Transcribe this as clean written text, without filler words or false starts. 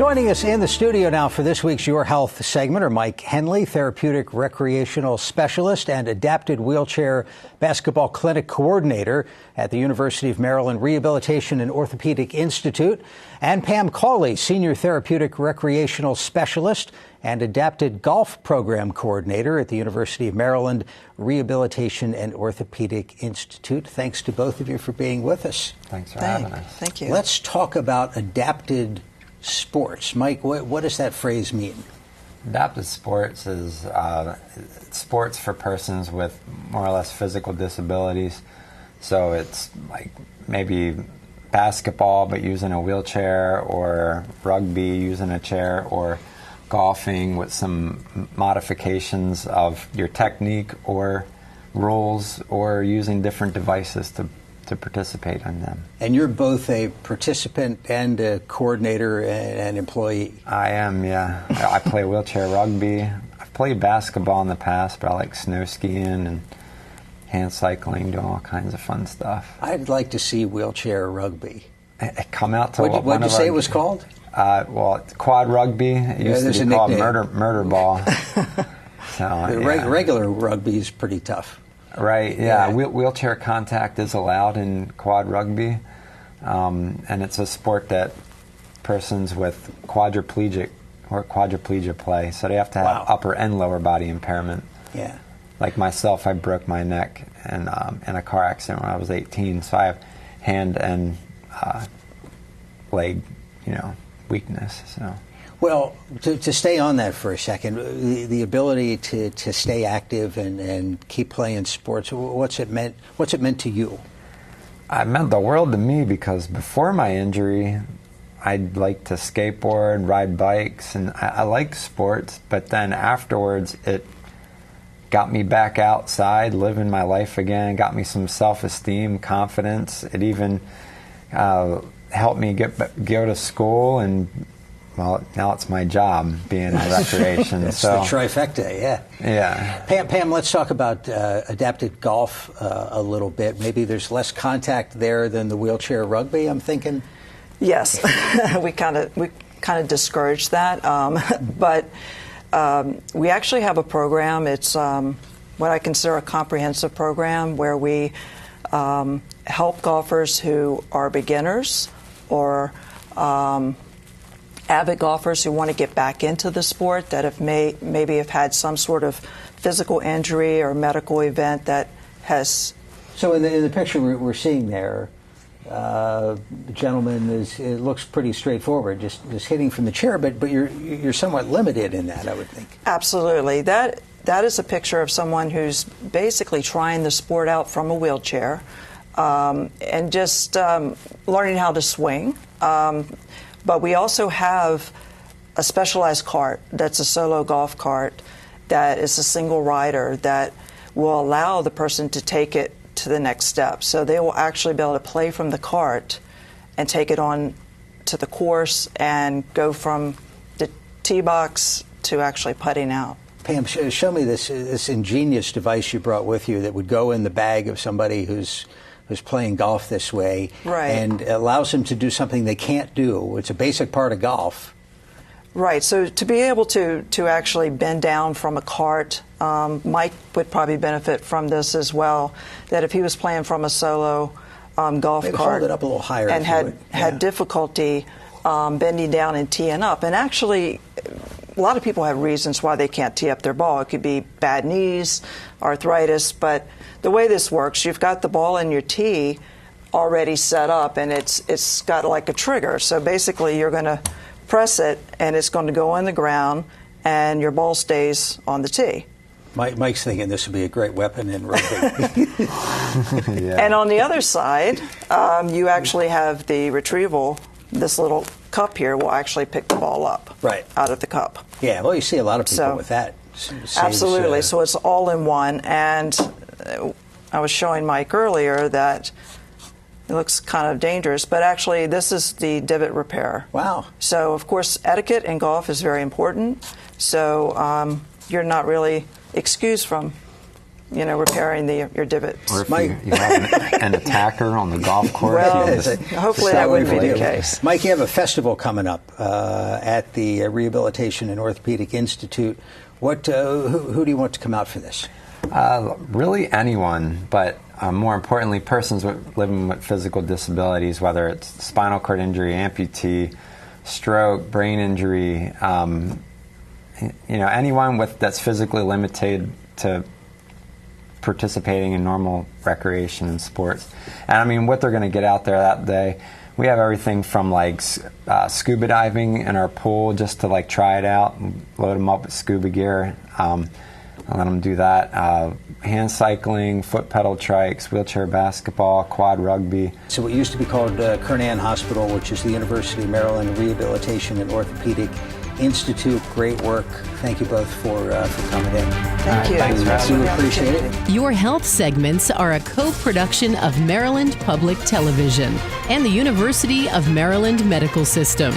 Joining us in the studio now for this week's Your Health segment are Mike Henley, therapeutic recreational specialist and adapted wheelchair basketball clinic coordinator at the University of Maryland Rehabilitation and Orthopedic Institute, and Pam Cawley, senior therapeutic recreational specialist and adapted golf program coordinator at the University of Maryland Rehabilitation and Orthopedic Institute. Thanks to both of you for being with us. Thanks for having us. Thank you. Let's talk about adapted sports. Mike, what does that phrase mean? Adapted sports is sports for persons with more or less physical disabilities. So it's like maybe basketball but using a wheelchair, or rugby using a chair, or golfing with some modifications of your technique or rules, or using different devices to participate in them. And you're both a participant and a coordinator and employee. I am, yeah. I play wheelchair rugby. I've played basketball in the past, but I like snow skiing and hand cycling, doing all kinds of fun stuff. I'd like to see wheelchair rugby. Come out to what did you say it was called? Well, quad rugby. It used to be called murder ball. Regular rugby is pretty tough. Right, yeah. Wheelchair contact is allowed in quad rugby, and it's a sport that persons with quadriplegia play, so they have to have upper and lower body impairment. Yeah. Like myself, I broke my neck in a car accident when I was 18, so I have hand and leg, weakness. So. Well, to stay on that for a second, the ability to stay active and keep playing sports, what's it meant to you? It meant the world to me, because before my injury, I'd like to skateboard, ride bikes, and I like sports, but then afterwards it got me back outside, living my life again, got me some self-esteem, confidence. It even helped me go to school, and well, now it's my job being in recreation. It's the trifecta, yeah. Yeah. Pam, let's talk about adapted golf a little bit. Maybe there's less contact there than the wheelchair rugby, I'm thinking. Yes, we kind of discourage that, but we actually have a program. It's what I consider a comprehensive program, where we help golfers who are beginners or avid golfers who want to get back into the sport, that have maybe have had some sort of physical injury or medical event that has. So in the picture we're seeing there, the gentleman it looks pretty straightforward, just hitting from the chair, but you're somewhat limited in that, I would think. Absolutely. That is a picture of someone who's basically trying the sport out from a wheelchair, and just learning how to swing. But we also have a specialized cart that's a solo golf cart that is a single rider that will allow the person to take it to the next step. So they will actually be able to play from the cart and take it on to the course and go from the tee box to actually putting out. Pam, show me this ingenious device you brought with you that would go in the bag of somebody who's playing golf this way, right, and allows them to do something they can't do. It's a basic part of golf. Right. So to be able to actually bend down from a cart, Mike would probably benefit from this as well, that if he was playing from a solo golf Maybe cart hold it up a little higher and had difficulty bending down and teeing up. And actually, a lot of people have reasons why they can't tee up their ball. It could be bad knees, arthritis, but the way this works, you've got the ball in your tee already set up, and it's got like a trigger. So basically, you're going to press it, and it's going to go in the ground, and your ball stays on the tee. Mike's thinking this would be a great weapon in rugby. Yeah. And on the other side, you actually have the retrieval. This little cup here will actually pick the ball up out of the cup. Yeah, well, you see a lot of people with that. Absolutely. So it's all in one. And I was showing Mike earlier that it looks kind of dangerous, but actually this is the divot repair. Wow. So, of course, etiquette in golf is very important. So you're not really excused from repairing your divots. Or if you have an attacker on the golf course. Well, hopefully that wouldn't be the case. Mike, you have a festival coming up at the Rehabilitation and Orthopedic Institute. Who do you want to come out for this? Really anyone, but more importantly, persons living with physical disabilities, whether it's spinal cord injury, amputee, stroke, brain injury, anyone that's physically limited to participating in normal recreation and sports. And I mean, what they're going to get out there that day, we have everything from like scuba diving in our pool just to like try it out, and load them up with scuba gear. I let them do that. Hand cycling, foot pedal trikes, wheelchair basketball, quad rugby. So what used to be called Kernan Hospital, which is the University of Maryland Rehabilitation and Orthopedic Institute. Great work. Thank you both for coming in. Thank you. Thanks for having We me. appreciate it. Your Health segments are a co-production of Maryland Public Television and the University of Maryland Medical System.